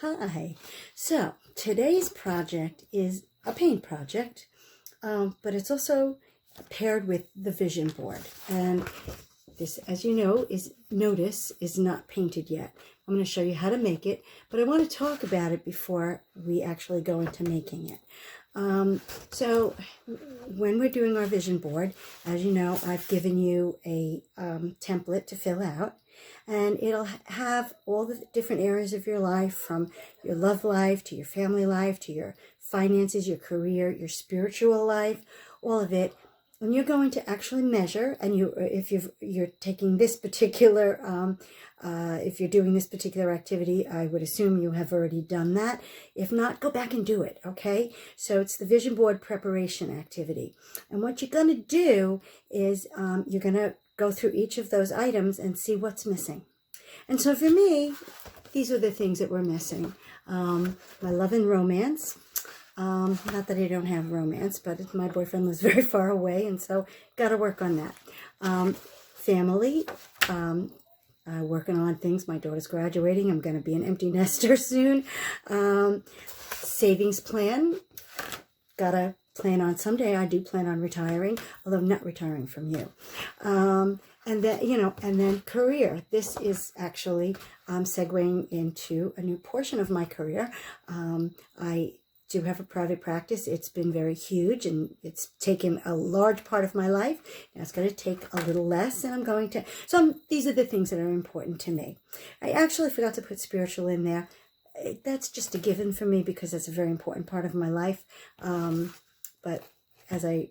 Hi. So today's project is a paint project, but it's also paired with the vision board. And this, as you know, is not painted yet. I'm going to show you how to make it, but I want to talk about it before we actually go into making it. So when we're doing our vision board, as you know, I've given you a template to fill out, and it'll have all the different areas of your life, from your love life to your family life to your finances, your career, your spiritual life, all of it. And you're going to actually measure, and if you're taking this particular, if you're doing this particular activity, I would assume you have already done that. If not, go back and do it, okay? So it's the vision board preparation activity. And what you're going to do is you're going to go through each of those items and see what's missing. And so for me, these are the things that were missing. My love and romance. Not that I don't have romance, but my boyfriend lives very far away, and so got to work on that. Family, working on things. My daughter's graduating. I'm going to be an empty nester soon. Savings plan, got to plan on someday. I do plan on retiring, although not retiring from you. And then, and then career. This is actually segueing into a new portion of my career. I do have a private practice. It's been very huge, and it's taken a large part of my life. Now it's going to take a little less, and I'm going to... So these are the things that are important to me. I actually forgot to put spiritual in there. That's just a given for me because it's a very important part of my life. But as I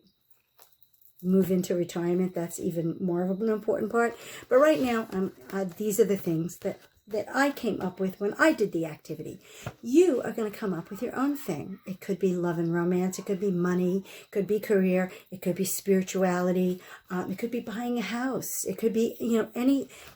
move into retirement, that's even more of an important part. But right now, these are the things that I came up with when I did the activity. You are going to come up with your own thing. It could be love and romance. It could be money. It could be career. It could be spirituality. It could be buying a house. It could be,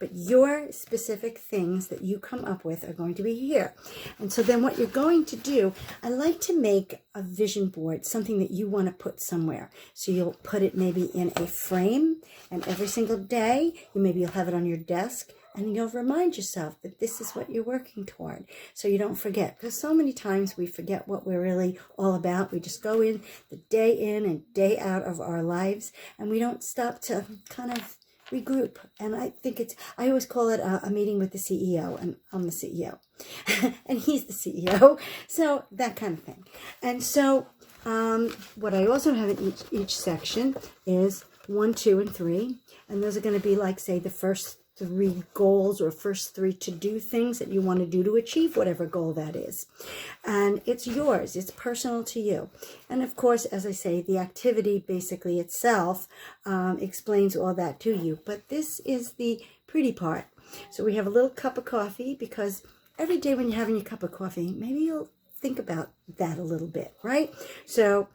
but your specific things that you come up with are going to be here. And so then what you're going to do, I like to make a vision board, something that you want to put somewhere. So you'll put it maybe in a frame, and every single day, maybe you'll have it on your desk. And you'll remind yourself that this is what you're working toward, so you don't forget. Because so many times we forget what we're really all about. We just go in and day out of our lives, and we don't stop to kind of regroup. And I think I always call it a meeting with the CEO, and I'm the CEO. And he's the CEO. So that kind of thing. And so what I also have in each section is 1, 2, and 3. And those are going to be like, say, the first 3 goals or first 3 to-do things that you want to do to achieve whatever goal that is. And it's yours. It's personal to you. And of course, as I say, the activity basically itself explains all that to you. But this is the pretty part. So we have a little cup of coffee, because every day when you're having your cup of coffee, maybe you'll think about that a little bit, right? So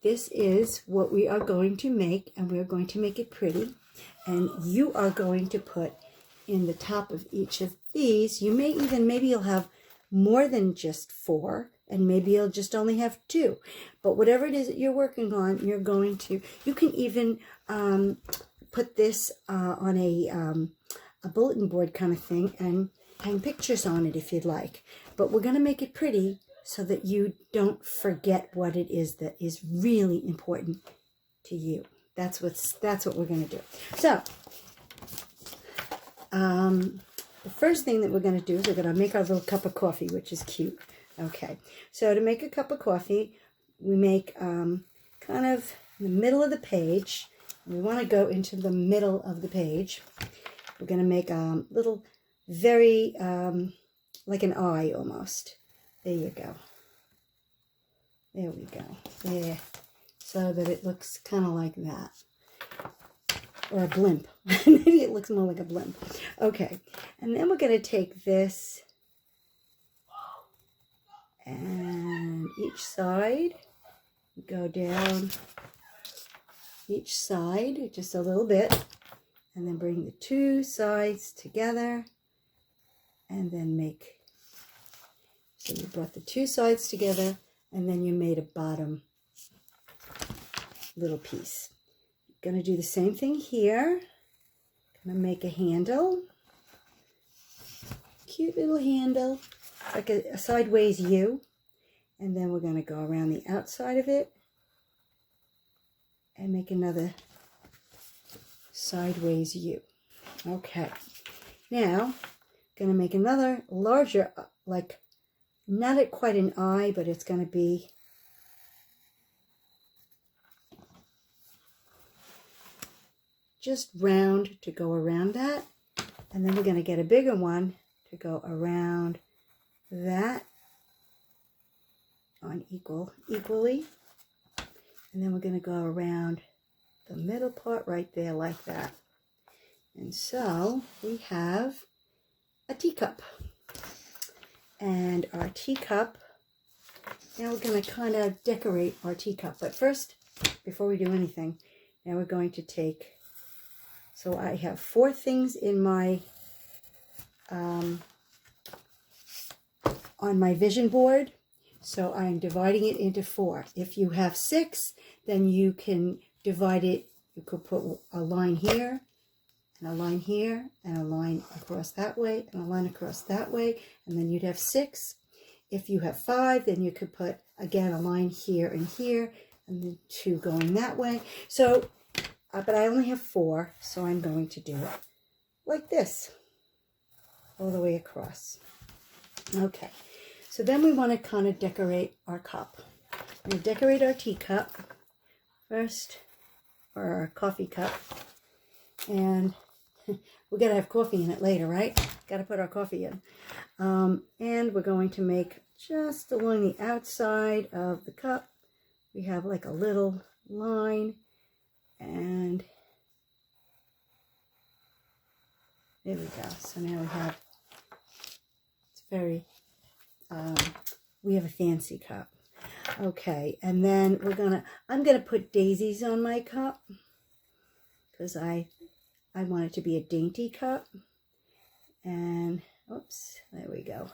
this is what we are going to make, and we're going to make it pretty. And you are going to put in the top of each of these, maybe you'll have more than just 4, and maybe you'll just only have 2. But whatever it is that you're working on, you can even put this on a bulletin board kind of thing and hang pictures on it if you'd like. But we're going to make it pretty so that you don't forget what it is that is really important to you. That's what we're going to do. So, the first thing that we're going to do is we're going to make our little cup of coffee, which is cute. Okay, so to make a cup of coffee, we make kind of in the middle of the page. We want to go into the middle of the page. We're going to make a little, very, like an eye almost. There you go. There we go. There. So that it looks kind of like that. Or a blimp. Maybe it looks more like a blimp. Okay. And then we're going to take this, and each side, go down each side just a little bit, and then bring the 2 sides together, and then so you brought the 2 sides together, and then you made a bottom little piece. Going to do the same thing here. Going to make a handle. Cute little handle. like a sideways U. And then we're going to go around the outside of it and make another sideways U. Okay. Now, going to make another larger, like not quite an eye, but it's going to be just round to go around that. And then we're going to get a bigger one to go around that on equally. And then we're going to go around the middle part right there like that. And so we have a teacup. And our teacup, now we're going to kind of decorate our teacup. But first, before we do anything, now we're going to take, so I have 4 things in my, on my vision board. So I'm dividing it into 4. If you have 6, then you can divide it. You could put a line here, and a line here, and a line across that way, and a line across that way, and then you'd have 6. If you have 5, then you could put, again, a line here and here, and then 2 going that way. So, but I only have 4, so I'm going to do it like this, all the way across. Okay. So then we want to kind of decorate our cup. We're going to decorate our teacup first, or our coffee cup. And we're going to have coffee in it later, right? Got to put our coffee in. And we're going to make just along the outside of the cup, we have like a little line. And there we go. So now we have, it's very... we have a fancy cup. Okay, and then I'm gonna put daisies on my cup because I want it to be a dainty cup. And oops, there we go.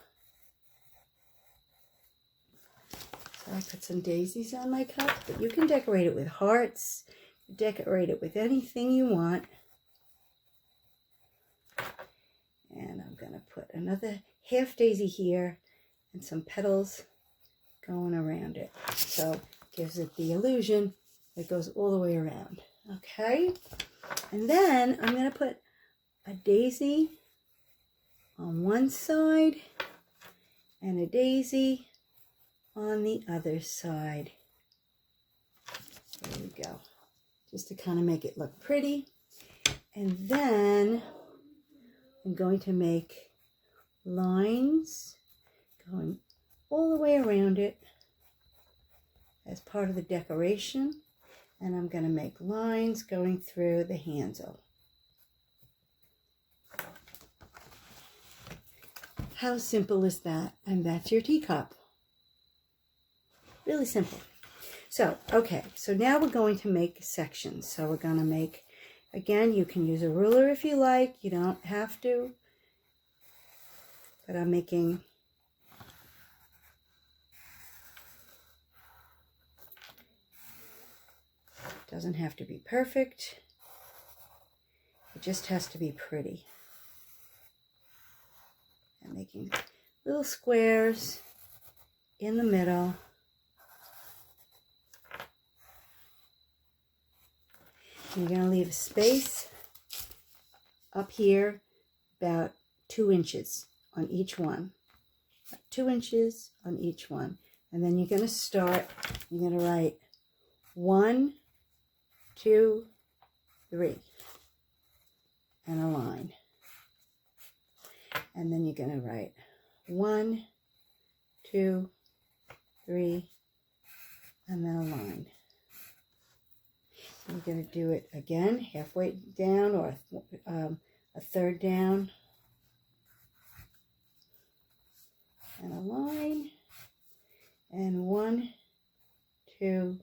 So I put some daisies on my cup, but you can decorate it with hearts, decorate it with anything you want. And I'm gonna put another half daisy here and some petals going around it. So gives it the illusion that goes all the way around. Okay. And then I'm going to put a daisy on one side and a daisy on the other side. There we go. Just to kind of make it look pretty. And then I'm going to make lines going all the way around it as part of the decoration. And I'm going to make lines going through the handle. How simple is that? And that's your teacup. Really simple. So, okay, so now we're going to make sections. So we're going to make, again, you can use a ruler if you like. You don't have to. But I'm making doesn't have to be perfect. It just has to be pretty. I'm making little squares in the middle. You're going to leave a space up here about 2 inches on each one. 2 inches on each one. And then you're going to start, you're going to write 1, 2, 3, and a line. And then you're going to write 1, 2, 3, and then a line. You're going to do it again, halfway down or a third down. And a line. And 1, 2,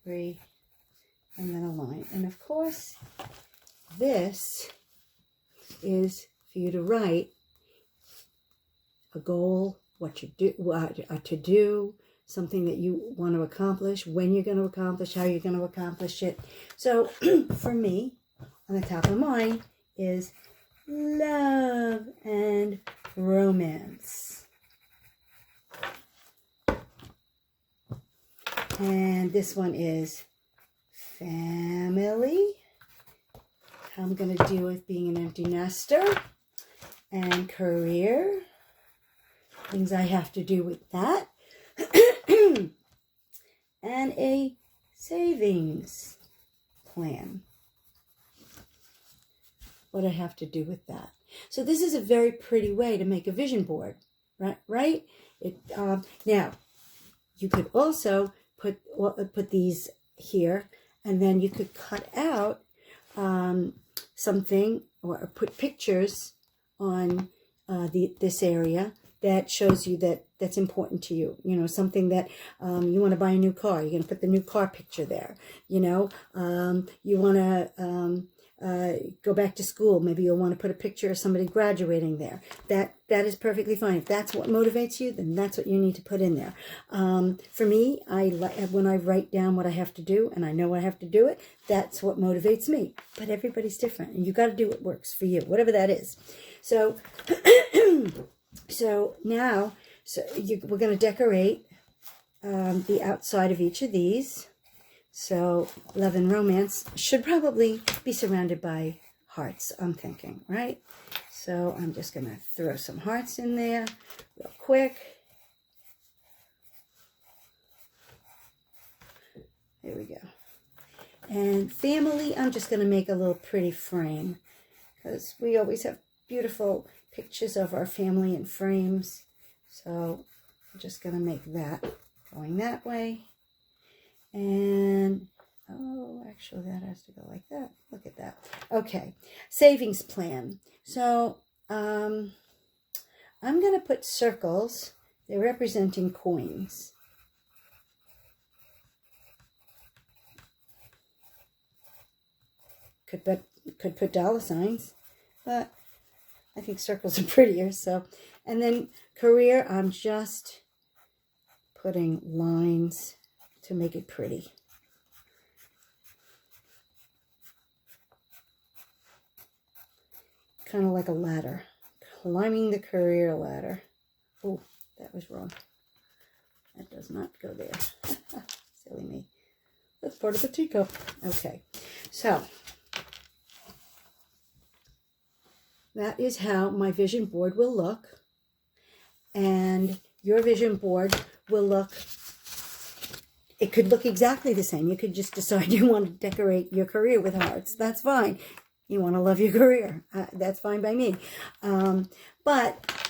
3, and then a line. And of course, this is for you to write a goal, what you do, a to-do, something that you want to accomplish, when you're going to accomplish, how you're going to accomplish it. So for me, on the top of mine is love and romance. And this one is family. How I'm going to deal with being an empty nester. And career. Things I have to do with that. And a savings plan. What I have to do with that. So this is a very pretty way to make a vision board, right? Now, you could also put these here, and then you could cut out something or put pictures on this area that shows you that's important to you. You know, something that you want to buy a new car. You're going to put the new car picture there. You know, you want to go back to school. Maybe you'll want to put a picture of somebody graduating there. That is perfectly fine. If that's what motivates you, then that's what you need to put in there. For me, when I write down what I have to do and I know I have to do it, that's what motivates me. But everybody's different, and you got to do what works for you, whatever that is. So, now we're going to decorate the outside of each of these. So love and romance should probably be surrounded by hearts, I'm thinking, right? So I'm just going to throw some hearts in there real quick. There we go. And family, I'm just going to make a little pretty frame, because we always have beautiful pictures of our family in frames. So I'm just going to make that going that way. And, oh, actually that has to go like that. Look at that. Okay, savings plan. So I'm going to put circles. They're representing coins. Could put dollar signs, but I think circles are prettier. So, and then career, I'm just putting lines to make it pretty. Kind of like a ladder. Climbing the career ladder. Oh, that was wrong. That does not go there. Silly me. That's part of the teacup. Okay, so that is how my vision board will look. And your vision board will look, it could look exactly the same. You could just decide you want to decorate your career with hearts. That's fine. You want to love your career. That's fine by me. But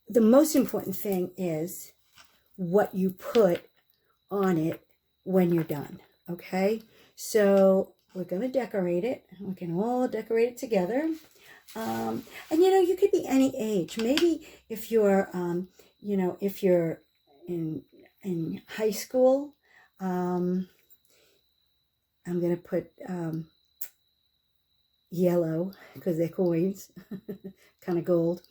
the most important thing is what you put on it when you're done. Okay? So we're going to decorate it. We can all decorate it together. And you know, you could be any age. Maybe if you're, you know, if you're in high school, I'm going to put yellow because they're coins, kind of gold.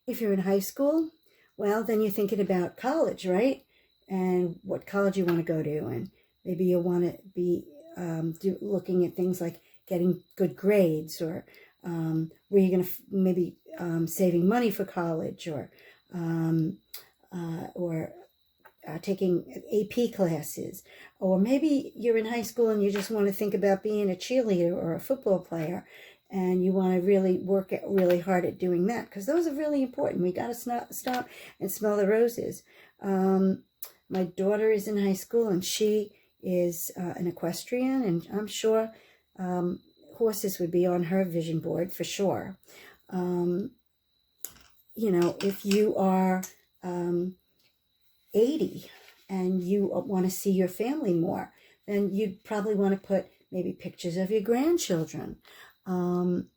If you're in high school, well, then you're thinking about college, right? And what college you want to go to, and maybe you want to be looking at things like getting good grades, or where you're going to maybe saving money for college, or taking AP classes. Or maybe you're in high school and you just want to think about being a cheerleader or a football player, and you want to really work really hard at doing that, because those are really important. We got to stop and smell the roses. My daughter is in high school, and she is an equestrian, and I'm sure horses would be on her vision board for sure. You know, if you are 80 and you want to see your family more, then you'd probably want to put maybe pictures of your grandchildren. And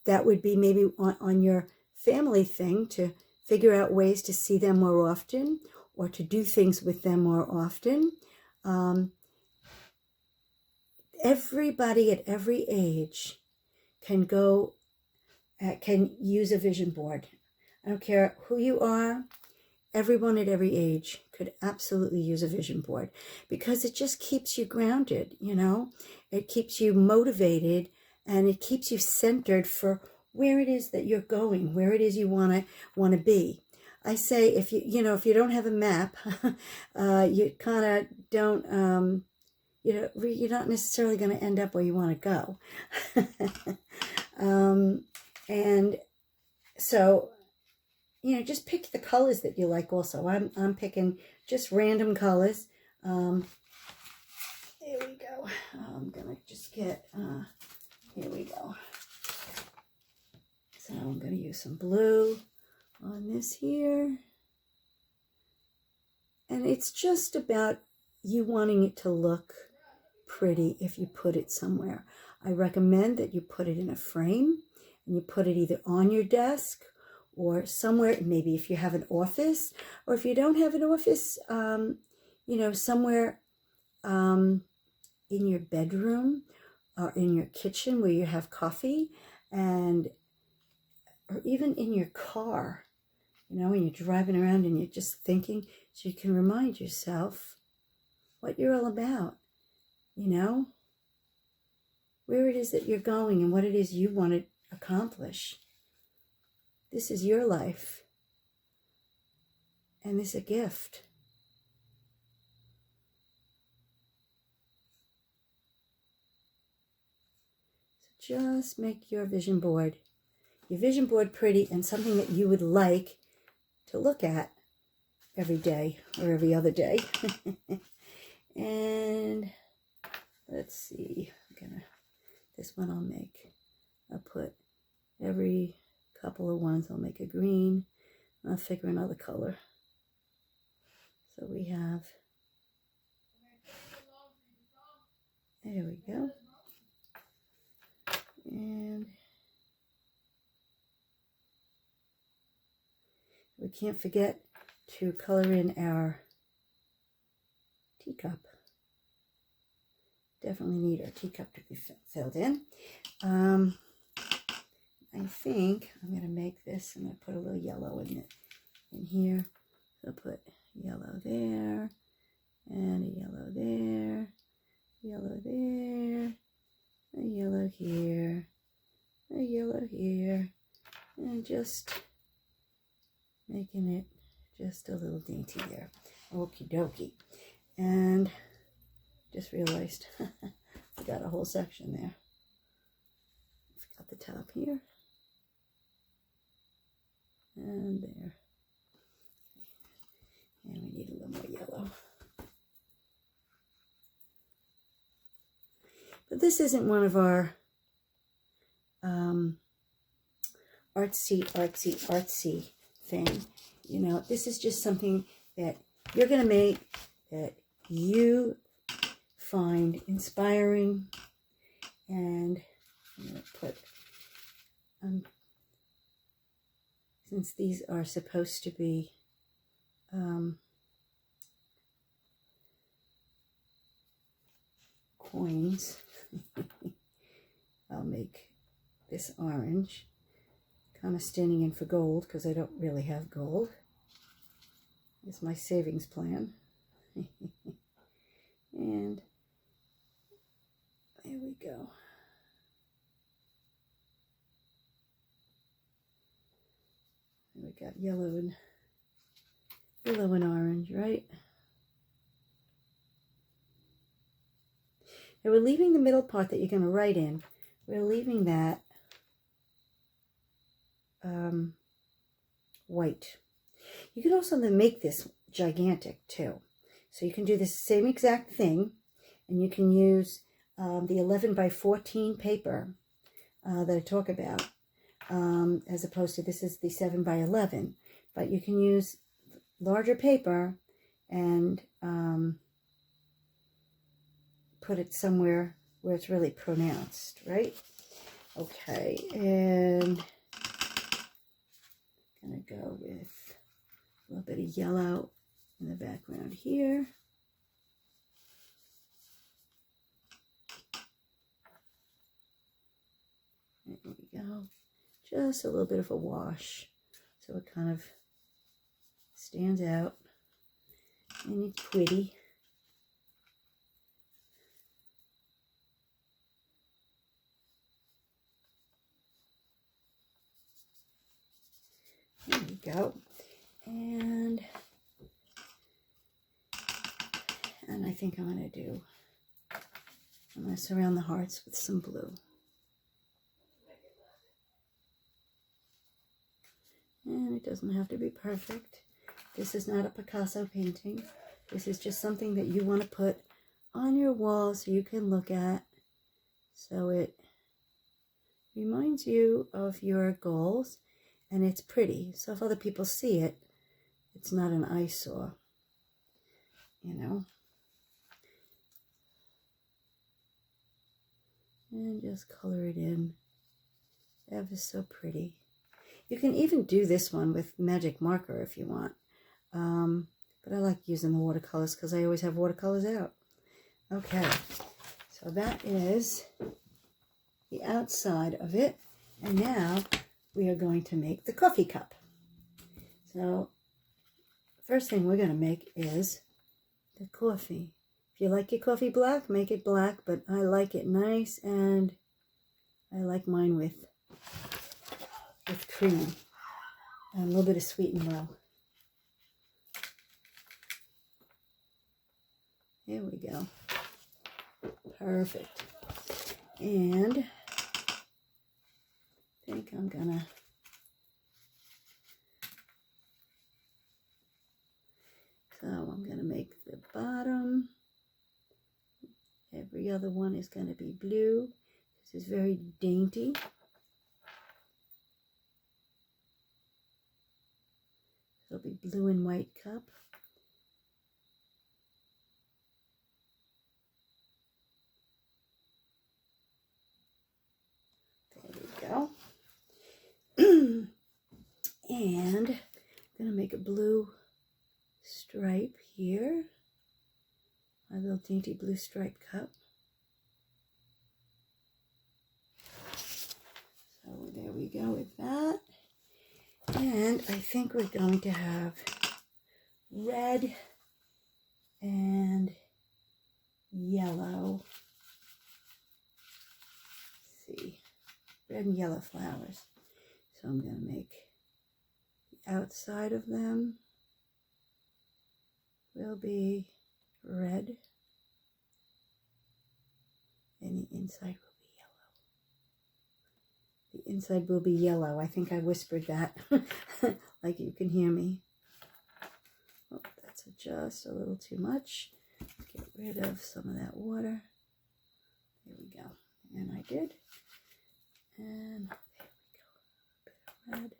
that would be maybe on your family thing, to figure out ways to see them more often, or to do things with them more often. Everybody at every age can use a vision board. I don't care who you are. Everyone at every age could absolutely use a vision board, because it just keeps you grounded, you know. It keeps you motivated and it keeps you centered for where it is that you're going, where it is you want to be. I say if you don't have a map, you kind of don't, you're not necessarily going to end up where you want to go. And so, just pick the colors that you like also. I'm picking just random colors. There we go. I'm going to just get, here we go. So I'm going to use some blue on this here. And it's just about you wanting it to look pretty if you put it somewhere. I recommend that you put it in a frame and you put it either on your desk or somewhere, maybe if you have an office, or if you don't have an office, somewhere in your bedroom or in your kitchen where you have coffee, or even in your car, when you're driving around and you're just thinking, so you can remind yourself what you're all about, where it is that you're going and what it is you want to accomplish. This is your life, and this is a gift. So just make your vision board pretty and something that you would like to look at every day or every other day. And let's see, this one I'll put every couple of ones, I'll make a green. I'll figure another color. So we have, there we go. And we can't forget to color in our teacup. Definitely need our teacup to be filled in. I think I'm going to make this, I'm going to put a little yellow in here. So I'll put yellow there, and a yellow there, yellow there, a yellow here, a yellow here, and just making it just a little dainty there. Okie dokie. And just realized I got a whole section there. Got the top here. And there. And we need a little more yellow. But this isn't one of our artsy thing. This is just something that you're going to make that you find inspiring. And I'm going to put, since these are supposed to be coins, I'll make this orange, kind of standing in for gold because I don't really have gold. It's my savings plan. And there we go. We got yellow and orange, right? Now we're leaving the middle part that you're going to write in. We're leaving that white. You can also then make this gigantic too. So you can do the same exact thing, and you can use the 11 by 14 paper that I talk about, as opposed to this is the 7 by 11. But you can use larger paper and put it somewhere where it's really pronounced, right? Okay, and I'm going to go with a little bit of yellow in the background here. There we go. Just a little bit of a wash, so it kind of stands out and it's pretty. go. And I think I'm going to surround the hearts with some blue. And it doesn't have to be perfect. This is not a Picasso painting. This is just something that you want to put on your wall so you can look at. So it reminds you of your goals, and it's pretty. So if other people see it, it's not an eyesore, you know. And just color it in ever so pretty. You can even do this one with magic marker if you want. But I like using the watercolors because I always have watercolors out. Okay, so that is the outside of it. And now we are going to make the coffee cup. So first thing we're going to make is the coffee. If you like your coffee black, make it black, but I like it nice, and I like mine with cream and a little bit of sweet and low. There we go. Perfect. And I think I'm gonna make the bottom. Every other one is going to be blue. This is very dainty. It'll be blue and white cup. There we go. And I'm going to make a blue stripe here. My little dainty blue stripe cup. So there we go with that. And I think we're going to have red and yellow. Let's see, red and yellow flowers. So I'm going to make the outside of them will be red, and the inside will be yellow. The inside will be yellow. I think I whispered that, like you can hear me. Oh, that's just a little too much. Get rid of some of that water. There we go. And I did. And there we go. A bit of red.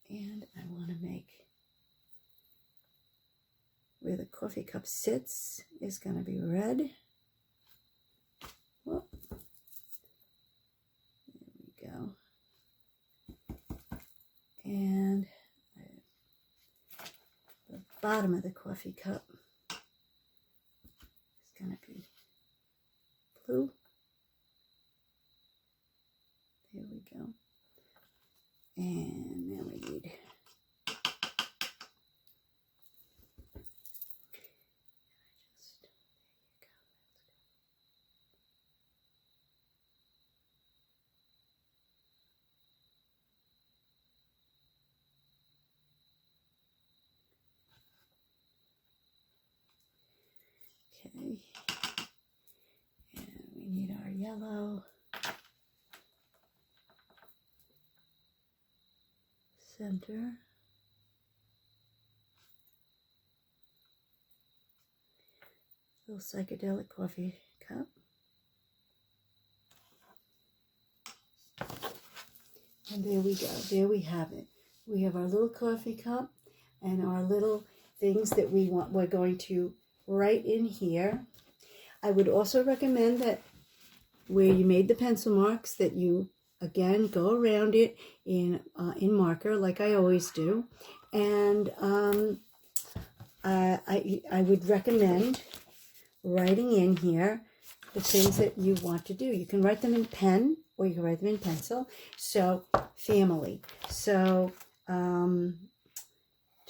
And I want to make where the coffee cup sits is going to be red. Whoop. There we go. And the bottom of the coffee cup is going to be blue. There we go. And then we need okay, and we need our yellow. Center. Little psychedelic coffee cup. And there we go. There we have it. We have our little coffee cup and our little things that we're going to write in here. I would also recommend that where you made the pencil marks that you again go around it in marker like I always do, and I would recommend writing in here the things that you want to do. You can write them in pen or you can write them in pencil. So family. So to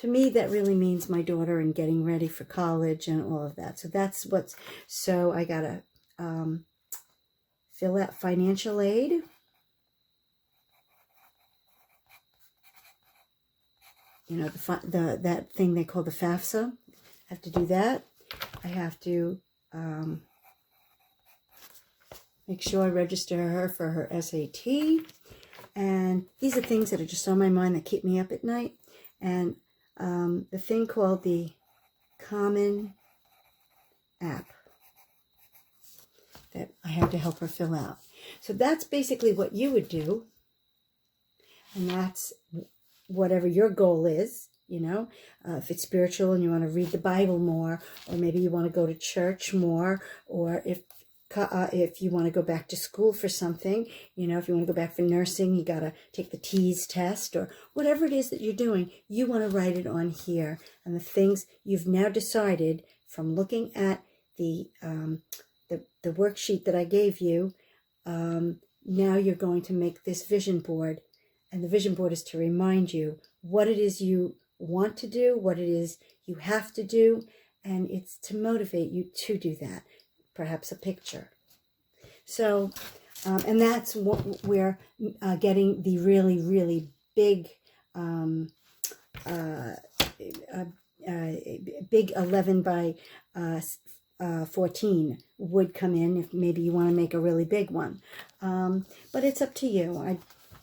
me, that really means my daughter and getting ready for college and all of that. So that's what's, so I got to fill out financial aid. You know, that thing they call the FAFSA. I have to do that. I have to make sure I register her for her SAT. And these are things that are just on my mind that keep me up at night. And the thing called the Common App that I had to help her fill out. So that's basically what you would do. And that's whatever your goal is, you know, if it's spiritual and you want to read the Bible more, or maybe you want to go to church more, or if you want to go back to school for something, you know, if you want to go back for nursing, you got to take the TEAS test, or whatever it is that you're doing, you want to write it on here. And the things you've now decided from looking at the worksheet that I gave you, now you're going to make this vision board. And the vision board is to remind you what it is you want to do, what it is you have to do, and it's to motivate you to do that. Perhaps a picture. So, and that's what we're getting the really, really big, big 11 by 14 would come in if maybe you want to make a really big one. But it's up to you. I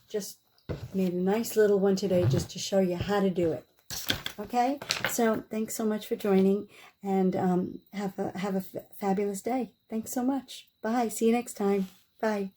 just made a nice little one today just to show you how to do it. Okay, so thanks so much for joining, and have a fabulous day. Thanks so much. Bye. See you next time. Bye.